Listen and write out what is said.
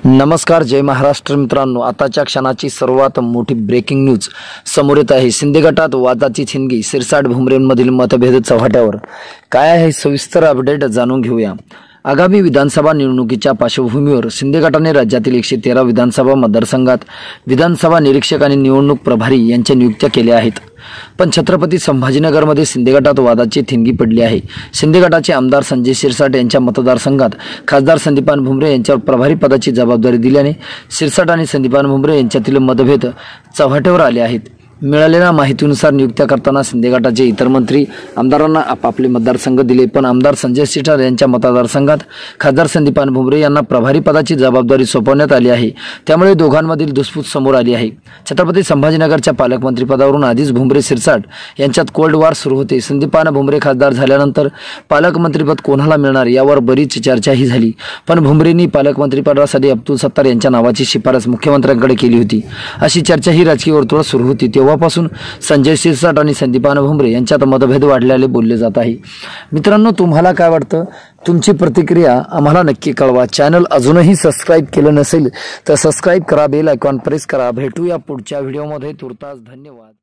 नमस्कार, जय महाराष्ट्र मित्रांनो. आताच्या क्षणाची सर्वात मोठी ब्रेकिंग न्यूज समोर येत आहे. शिंदे गटात वादाची थिणगी, सिरसाट भुमरेंमधील मतभेद चव्हाट्यावर. काय आहे सविस्तर अपडेट जाणून घेऊया. आगामी विधानसभा निवडणुकीच्या पार्श्वभूमीवर शिंदे गटाने राज्यातील 113 विधानसभा मतदारसंघात विधानसभा निरीक्षक आणि निवडणूक प्रभारी यांच्या नियुक्त्या केल्या आहेत. पण छत्रपती संभाजीनगरमध्ये शिंदे गटात वादाची थिणगी पडली आहे. शिंदे गटाचे आमदार संजय शिरसाट यांच्या मतदारसंघात खासदार संदीपान भुमरे यांच्यावर प्रभारी पदाची जबाबदारी दिल्याने शिरसाट आणि संदीपान भुमरे यांच्यातील मतभेद चव्हाट्यावर आले आहेत. मिळालेल्या माहितीनुसार नियुक्त्या करताना शिंदे गटाचे इतर मंत्री आमदारांना आपापले मतदारसंघ दिले, पण आमदार संजय शिरसाट यांच्या मतदारसंघात खासदार संदीपान भुमरे यांना प्रभारी पदाची जबाबदारी सोपवण्यात आली आहे. त्यामुळे दोघांमधील दुस्फूट समोर आली आहे. छत्रपती संभाजीनगरच्या पालकमंत्रीपदावरून आधीच भुमरे शिरसाट यांच्यात कोल्ड वॉर सुरू होते. संदीपान भुमरे खासदार झाल्यानंतर पालकमंत्रीपद कोणाला मिळणार यावर बरीच चर्चाही झाली. पण भुमरेंनी पालकमंत्रीपदासाठी अब्दुल सत्तार यांच्या नावाची शिफारस मुख्यमंत्र्यांकडे केली होती. अशी चर्चा ही राजकीय वर्तुळात सुरू होती. तेव्हापासून संजय शिरसाट आणि संदीपान भुमरे यांच्यात मतभेद वाढल्याने बोलले जात आहे. मित्रांनो, तुम्हाला काय वाटतं? तुमची प्रतिक्रिया आम्हाला नक्की कळवा. चॅनल अजूनही सबस्क्राईब केलं नसेल तर सबस्क्राईब करा, बेल आयकॉन प्रेस करा. भेटूया पुढच्या व्हिडिओमध्ये. तुर्तास धन्यवाद.